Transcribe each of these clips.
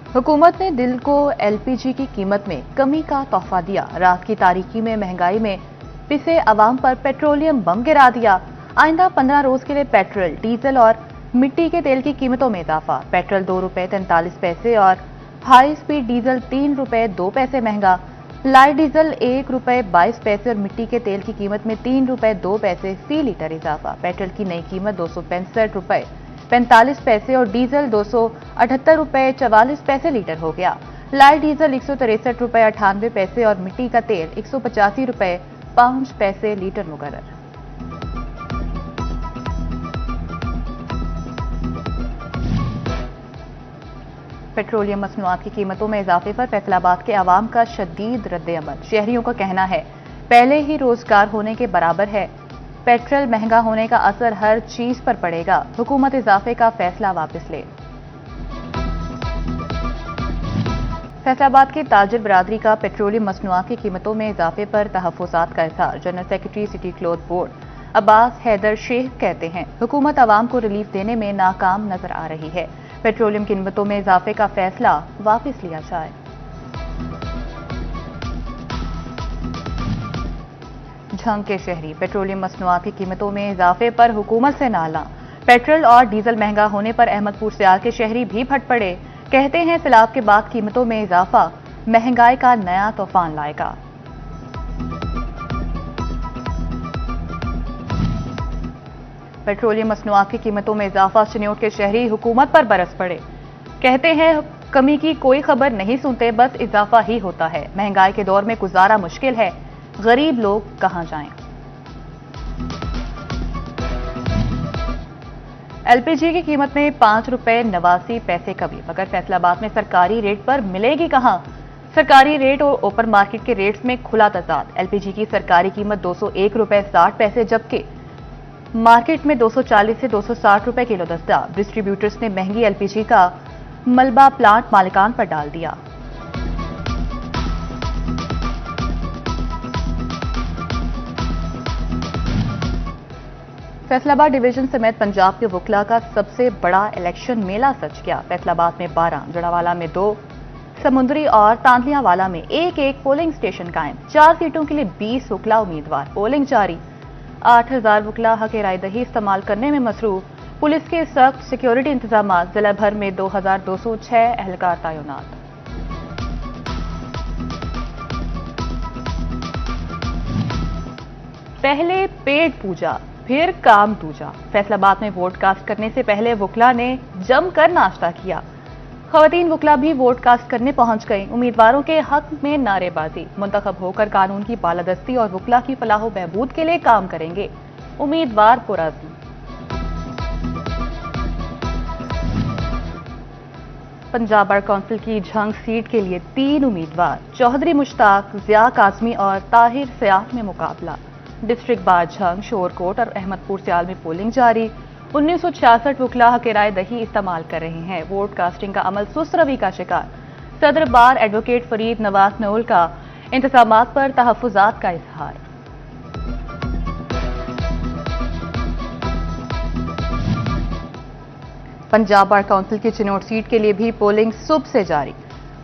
हुकूमत ने दिल को एलपीजी की कीमत में कमी का तोहफा दिया। रात की तारीकी में महंगाई में पिसे अवाम पर पेट्रोलियम बम गिरा दिया। आइंदा 15 रोज के लिए पेट्रोल, डीजल और मिट्टी के तेल की कीमतों में इजाफा। पेट्रोल 2 रुपए 43 पैसे और हाई स्पीड डीजल 3 रुपए 2 पैसे महंगा। लाइट डीजल 1 रुपए 22 पैसे और मिट्टी के तेल की कीमत में 3 रुपए 2 पैसे फी लीटर इजाफा। पेट्रोल की नई कीमत 265 रुपए 45 पैसे और डीजल 278 रुपए 44 पैसे लीटर हो गया। लाइट डीजल 163 रुपए 98 पैसे और मिट्टी का तेल 185 रुपए 5 पैसे लीटर मुकर्रर। पेट्रोलियम मसनूआत की कीमतों में इजाफे पर फैसलाबाद के अवाम का शदीद रद्द-ए-अमल। शहरियों का कहना है पहले ही रोजगार होने के बराबर है। पेट्रोल महंगा होने का असर हर चीज पर पड़ेगा। हुकूमत इजाफे का फैसला वापस ले। फैसलाबाद की ताजिर बरादरी का पेट्रोलियम मसनूआत की कीमतों में इजाफे पर तहफ्फुजात का इज़हार। General secretary city cloth board Abbas Haider Sheikh कहते हैं हुकूमत अवाम को रिलीफ देने में नाकाम नजर आ रही है। पेट्रोलियम कीमतों में इजाफे का फैसला वापस लिया जाए। झंग के शहरी पेट्रोलियम मसनूआत की कीमतों में इजाफे पर हुकूमत से नाला। पेट्रोल और डीजल महंगा होने पर अहमदपुर सियाल के शहरी भी फट पड़े। कहते हैं सैलाब के बाद कीमतों में इजाफा महंगाई का नया तूफान लाएगा। पेट्रोलियम मसनूआत की कीमतों में इजाफा चिन्योट के शहरी हुकूमत पर बरस पड़े। कहते हैं कमी की कोई खबर नहीं सुनते, बस इजाफा ही होता है। महंगाई के दौर में गुजारा मुश्किल है, गरीब लोग कहां जाएं। एलपीजी की कीमत में 5 रुपए 89 पैसे कमी, मगर फैसलाबाद में सरकारी रेट पर मिलेगी कहां। सरकारी रेट और ओपन मार्केट के रेट्स में खुला तजाद। एलपीजी की सरकारी कीमत 201 रुपए 60 पैसे जबकि मार्केट में 240 से 260 रुपए किलो दस्तयाब। डिस्ट्रीब्यूटर्स ने महंगी एलपीजी का मलबा प्लांट मालिकान पर डाल दिया। फैसलाबाद डिवीजन समेत पंजाब के वकला का सबसे बड़ा इलेक्शन मेला सच गया। फैसलाबाद में 12, जड़ावाला में 2, समुंदरी और तांतलियावाला में एक पोलिंग स्टेशन कायम। 4 सीटों के लिए 20 वकला उम्मीदवार। पोलिंग जारी। 8000 वकला हक राय दही इस्तेमाल करने में मसरूफ। पुलिस के सख्त सिक्योरिटी इंतजाम। जिला भर में 2206 एहलकार तैनात। पहले पेट पूजा फिर काम दूजा। फैसलाबाद में वोट कास्ट करने से पहले वकला ने जमकर नाश्ता किया। खवातीन वकला भी वोट कास्ट करने पहुंच गई। उम्मीदवारों के हक में नारेबाजी। मुंतखब होकर कानून की बालादस्ती और वकला की फलाह व बहबूद के लिए काम करेंगे। उम्मीदवार पुरअज़्म। पंजाब बार काउंसिल की झंग सीट के लिए 3 उम्मीदवार चौधरी मुश्ताक, जिया काजमी और ताहिर सयाफ में मुकाबला। डिस्ट्रिक्ट बार झंग, शोरकोट और अहमदपुर सियाल में पोलिंग जारी। 1966 वकला हक राय दही इस्तेमाल कर रहे हैं। वोट कास्टिंग का अमल सुस्त रवि का शिकार। सदर बार एडवोकेट फरीद नवाज नऊल का इंतजामात पर तहफ्फुजात का इजहार। पंजाब बार काउंसिल की चिनोट सीट के लिए भी पोलिंग सुबह से जारी।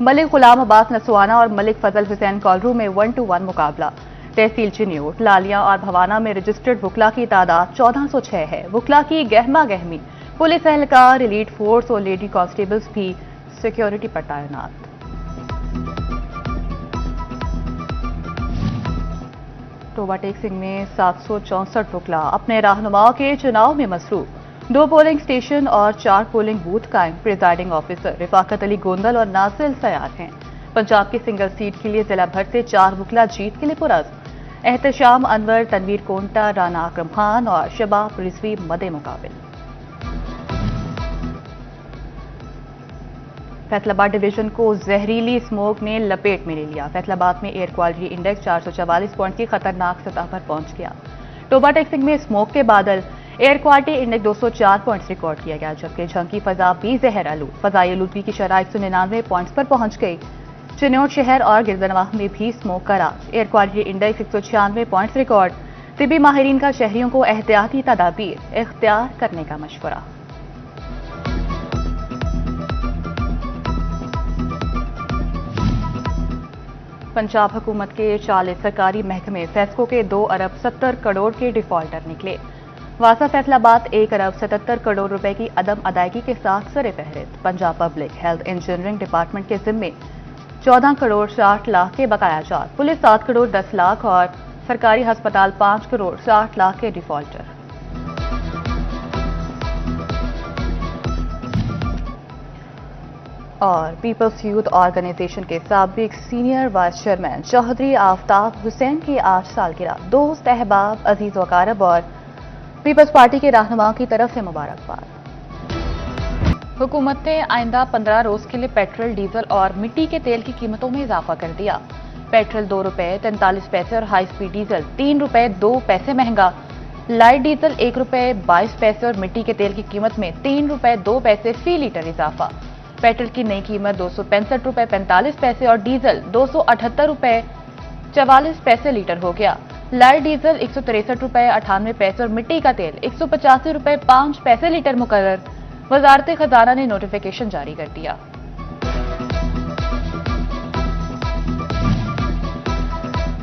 मलिक गुलाम अब्बास नसवाना और मलिक फजल हुसैन कॉलरू में 1-1 मुकाबला। तहसील चिन्योट, लालिया और भवाना में रजिस्टर्ड वकला की तादाद 1406 है। वकला की गहमा गहमी। पुलिस एहलकार, एलीट फोर्स और लेडी कांस्टेबल्स भी सिक्योरिटी पर तैनात। टोबा टेक सिंह में 764 वकला अपने रहनुमाओं के चुनाव में मसरूफ। 2 पोलिंग स्टेशन और 4 पोलिंग बूथ कायम। प्रिजाइडिंग ऑफिसर रिफाकत अली गोंदल और नासिर सयार हैं। पंजाब की सिंगल सीट के लिए जिला भर से 4 वकला जीत के लिए पुरअज़्म। एहतशाम अनवर, तनवीर कोंटा, राना अकरम खान और शबाब रिजवी मदे मुकाबिल। फैसलाबाद डिवीजन को जहरीली स्मोक ने लपेट में ले लिया। फैसलाबाद में एयर क्वालिटी इंडेक्स 444 पॉइंट की खतरनाक सतह पर पहुंच गया। टोबा टेक सिंह में स्मोक के बादल air quality index 204 points record किया गया, जबकि झंग की फजा भी जहर आलूद। फजाई आलूदगी की शरह 199 पॉइंट्स पर पहुंच गई। चिन्योट शहर और गिरदनवाह में भी स्मोक का राज। Air quality index 196 points record. तिबी माहिरीन का शहरियों को एहतियाती तदाबीर इख्तियार करने का मशवरा। पंजाब हुकूमत के 40 सरकारी महकमे फेस्को के 2 अरब 70 करोड़ के डिफॉल्टर निकले। वासा फैसलाबाद 1 अरब 77 करोड़ रुपए की अदम अदायगी के साथ सरे फहरिस्त। Punjab public health engineering department के जिम्मे 14 करोड़ 60 लाख के बकाया चार्ज, पुलिस 7 करोड़ 10 लाख और सरकारी अस्पताल 5 करोड़ 60 लाख के डिफॉल्टर। और पीपल्स यूथ ऑर्गेनाइजेशन के साबिक senior vice chairman Chaudhry Aftab Hussain की आज सालगिरह। दोस्त, अहबाब, अजीज वकारब और पीपल्स पार्टी के रहनुमाओं की तरफ से मुबारकबाद। हुकूमत ने आइंदा 15 रोज के लिए पेट्रोल, डीजल और मिट्टी के तेल की कीमतों में इजाफा कर दिया। पेट्रोल 2 रुपए 43 पैसे और हाई स्पीड डीजल 3 रुपए 2 पैसे महंगा। लाइट डीजल 1 रुपए 22 पैसे और मिट्टी के तेल की कीमत में 3 रुपए 2 पैसे फी लीटर इजाफा। पेट्रोल की नई कीमत 265 रुपए 45 पैसे और डीजल 278 रुपए 44 पैसे लीटर हो गया। लाइट डीजल 163 रुपए 98 पैसे और मिट्टी का तेल 185 रुपए 5 पैसे लीटर मुकर्रर। वजारत खजाना ने नोटिफिकेशन जारी कर दिया।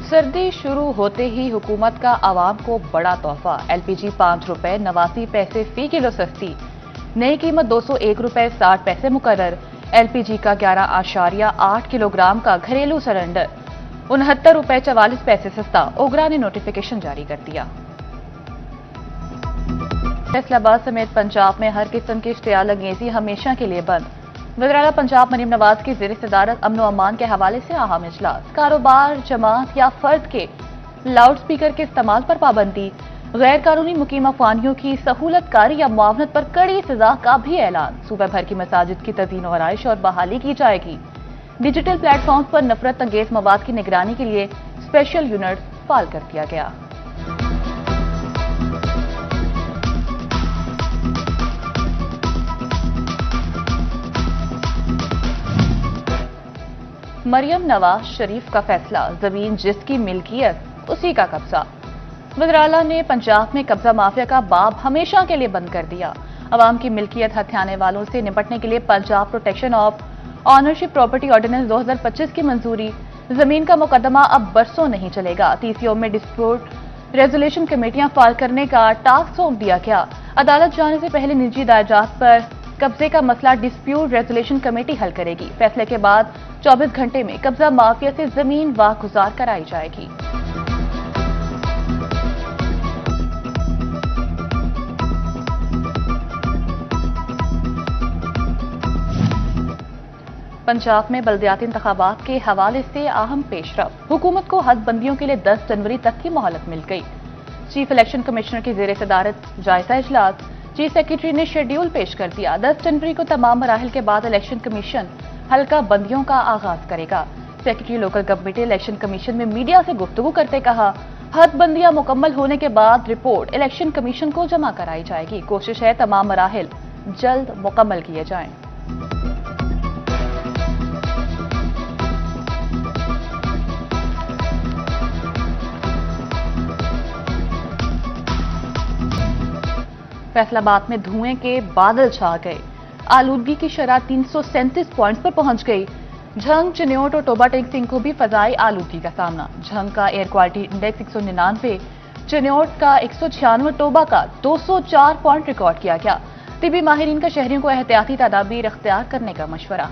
सर्दी शुरू होते ही हुकूमत का आवाम को बड़ा तोहफा। एलपीजी 5 रुपए 89 पैसे फी किलो सस्ती, नई कीमत 201 रुपए 60 पैसे मुकर्रर। एलपीजी का 11.8 किलोग्राम का घरेलू सिलेंडर 69 रुपए 44 पैसे सस्ता। ओगरा ने नोटिफिकेशन जारी कर दिया। फैसलाबाद समेत पंजाब में हर किस्म की इश्तियाल अंगेजी हमेशा के लिए बंद। वज़ीर-ए-आला पंजाब मरीम नवाज की ज़ेर सदारत अमन व अमान के हवाले से अहम इजलास। कारोबार, जमात या फर्द के लाउड स्पीकर के इस्तेमाल पर पाबंदी। गैर कानूनी मुकीम अफगानियों की सहूलतकारी या मुआवनत पर कड़ी सजा का भी ऐलान। सूबे भर की मसाजिद की तज़ीन और आराइश और बहाली की जाएगी। डिजिटल प्लेटफॉर्म पर नफरत अंगेज मवाद की निगरानी के लिए स्पेशल यूनिट फाल कर दिया गया। मरियम नवाज शरीफ का फैसला, जमीन जिसकी मिल्कियत उसी का कब्जा। वज़ीर-ए-आला ने पंजाब में कब्जा माफिया का बाब हमेशा के लिए बंद कर दिया। अवाम की मिल्कियत हथियाने वालों से निपटने के लिए Punjab protection of ownership property ordinance 2025 की मंजूरी। जमीन का मुकदमा अब बरसों नहीं चलेगा। TCO में डिस्प्यूट रेजोल्यूशन कमेटियां फाल करने का टास्क सौंप दिया गया। अदालत जाने से पहले निजी दायजात पर कब्जे का मसला डिस्प्यूट रेजोल्यूशन कमेटी हल करेगी। फैसले के बाद 24 घंटे में कब्जा माफिया से जमीन वागुजार कराई जाएगी। पंजाब में बल्दियाती इंतखाबात के हवाले से अहम पेशरफ। हुकूमत को हदबंदियों के लिए 10 जनवरी तक की मोहलत मिल गई। चीफ इलेक्शन कमिश्नर की जेर सदारत जायजा इजलास। चीफ सेक्रेटरी ने शेड्यूल पेश कर दिया। 10 जनवरी को तमाम मराहिल के बाद इलेक्शन कमीशन हल्का बंदियों का आगाज करेगा। Secretary local government election commission में मीडिया से गुफ्तगू करते कहा, हदबंदियां मुकम्मल होने के बाद रिपोर्ट इलेक्शन कमीशन को जमा कराई जाएगी। कोशिश है तमाम मराहिल जल्द मुकम्मल किए जाएं। फैसलाबाद में धुएं के बादल छा गए। आलूदगी की शरह 337 पॉइंट्स पर पहुंच गई। झंग, चिन्योट और टोबा टेक सिंह को भी फजाई आलूदगी का सामना। झंग का एयर क्वालिटी इंडेक्स 199, चिन्योट का 196, टोबा का 204 पॉइंट रिकॉर्ड किया गया। तिबी माहिरीन का शहरियों को एहतियाती तदाबीर इख्तियार करने का मशवरा।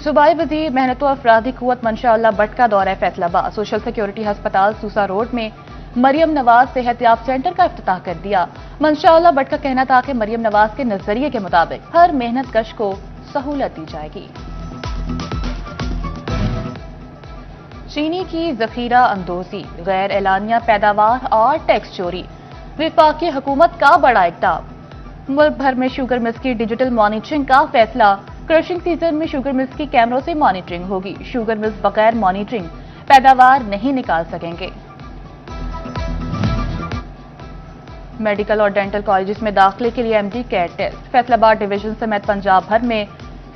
सूबाई वजीर मेहनत व अफरादी कुव्वत मंशा अल्लाह भट्ट का दौरा फैसलाबाद। सोशल सिक्योरिटी अस्पताल सूसा रोड में मरियम नवाज सेहतियाब सेंटर का इफ्तिताह कर दिया। मंशा अल्लाह भट्ट का कहना था कि मरियम नवाज के नजरिए के मुताबिक हर मेहनत कश को सहूलत दी जाएगी। चीनी की जखीरा अंदोजी, गैर एलानिया पैदावार और टैक्स चोरी। विफाकी हुकूमत का बड़ा इक़दाम। मुल्क भर में शुगर मिल्स की डिजिटल मॉनिटरिंग का फैसला। क्रशिंग सीजन में शुगर मिल्स की कैमरों से मॉनिटरिंग होगी। शुगर मिल्स बगैर मॉनिटरिंग पैदावार नहीं निकाल सकेंगे। मेडिकल और डेंटल कॉलेजेस में दाखिले के लिए MD cat test. Faisalabad division समेत पंजाब भर में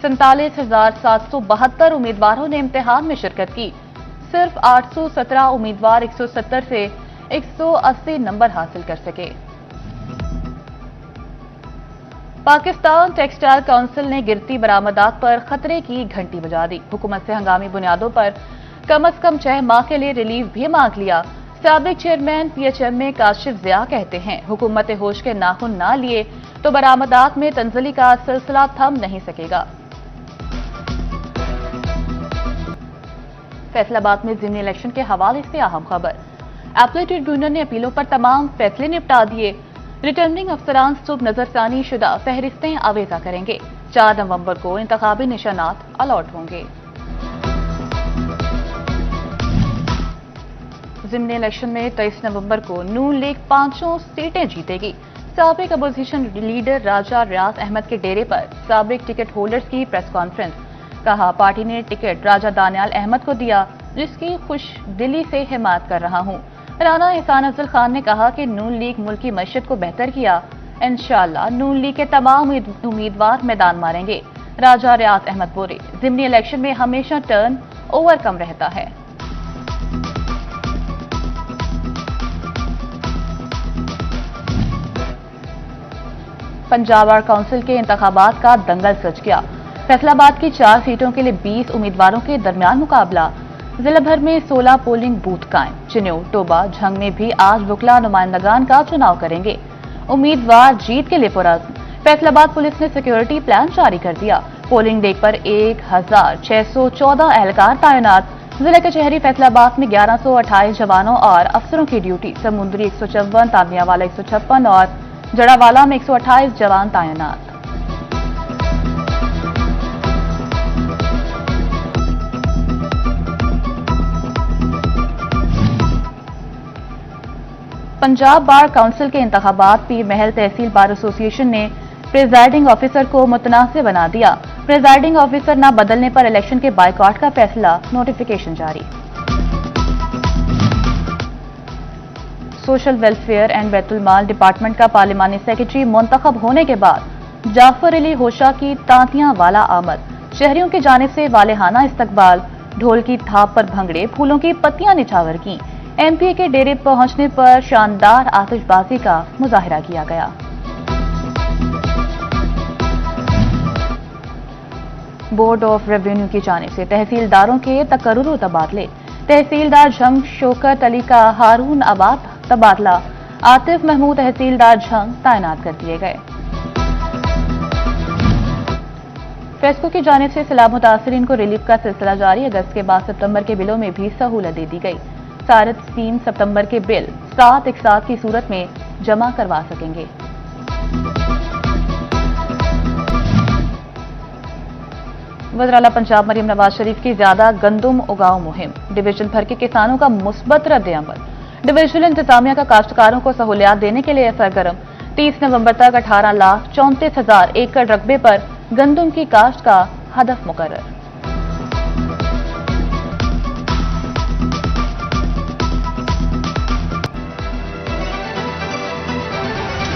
47,772 उम्मीदवारों ने इम्तिहान में शिरकत की। सिर्फ 817 उम्मीदवार 170 से 180 नंबर हासिल कर सके। पाकिस्तान टेक्सटाइल काउंसिल ने गिरती बरामदात पर खतरे की घंटी बजा दी। हुकूमत से हंगामी बुनियादों पर कम से कम 6 माह के लिए रिलीफ भी मांग लिया। साबिक चेयरमैन PHMA काशिफ जिया कहते हैं, हुकूमत होश के नाखून ना लिए तो बरामदात में तंजली का सिलसिला थम नहीं सकेगा। फैसलाबाद में ज़िमनी इलेक्शन के हवाले से अहम खबर। एपलेट ट्रिब्यूनल ने अपीलों पर तमाम फैसले निपटा दिए। रिटर्निंग अफसरान सुबह नजरसानी शुदा फहरिस्तें आवेजा करेंगे। 4 नवंबर को इंतखाबी निशानात अलॉट होंगे। ज़िमनी इलेक्शन में 23 नवंबर को नून लीग 5 सीटें जीतेगी। साबिक अपोजिशन लीडर राजा रियाज अहमद के डेरे पर साबिक टिकट होल्डर्स की प्रेस कॉन्फ्रेंस। कहा, पार्टी ने टिकट राजा दानियाल अहमद को दिया, जिसकी खुश दिली से हिमायत कर रहा हूं। राना एहसान अफजल खान ने कहा कि नून लीग मुल्क की मईशत को बेहतर किया। इंशाअल्लाह नून लीग के तमाम उम्मीदवार मैदान मारेंगे। राजा रियाज अहमद बोले, ज़िमनी इलेक्शन में हमेशा टर्न ओवर कम रहता है। पंजाब बार काउंसिल के इंतखाबात का दंगल सज गया। फैसलाबाद की 4 सीटों के लिए 20 उम्मीदवारों के दरमियान मुकाबला। जिला भर में 16 पोलिंग बूथ कायम। चिन्यो, टोबा, झंग में भी आज वकला नुमाइंदगान का चुनाव करेंगे। उम्मीदवार जीत के लिए पुरअज़्म। फैसलाबाद पुलिस ने सिक्योरिटी प्लान जारी कर दिया। पोलिंग डे पर 1614 एहलकार तैनात। जिला कचहरी फैसलाबाद में 1128 जवानों और अफसरों की ड्यूटी। समुद्री 154, तामियावाला 156 और जड़ावाला में 128 जवान तैनात। पंजाब बार काउंसिल के इंतखाबात पीर महल तहसील बार एसोसिएशन ने प्रिजाइडिंग ऑफिसर को मुतनाज़िर बना दिया। प्रिजाइडिंग ऑफिसर न बदलने पर इलेक्शन के बायकॉट का फैसला, नोटिफिकेशन जारी। Social welfare and Betul mall department का पार्लिमानी सेक्रेटरी मुंतखब होने के बाद जाफर अली होशा की तांतियां वाला आमद। शहरियों की जानिब से वालेहाना इस्तकबाल, ढोल की थाप पर भंगड़े, फूलों की पत्तियां निछावर की। MPA के डेरे पहुंचने पर शानदार आतिशबाजी का मुजाहिरा किया गया। बोर्ड ऑफ रेवेन्यू की जानिब से तहसीलदारों के तकर्रुर तबादले। तहसीलदार झंग शौकत अली का हारून आबाद तबादला। आतिफ महमूद तहसीलदार झंग तैनात कर दिए गए। फेस्को की जानिब से सैलाब मुतासरीन को रिलीफ का सिलसिला जारी। अगस्त के बाद सितंबर के बिलों में भी सहूलत दे दी गई। सारे 3 सितंबर के बिल 7 एक साथ की सूरत में जमा करवा सकेंगे। वज़ीर-ए-आला पंजाब मरियम नवाज शरीफ की ज्यादा गंदुम उगाओ मुहिम। डिवीजन भर के किसानों का मुस्बत रद्द-ए-अमल। डिवीजनल इंतजामिया का काश्तकारों को सहूलियात देने के लिए सरगर्म। 30 नवंबर तक 18,34,000 एकड़ रकबे पर गंदुम की काश्त का हदफ मुकर्रर।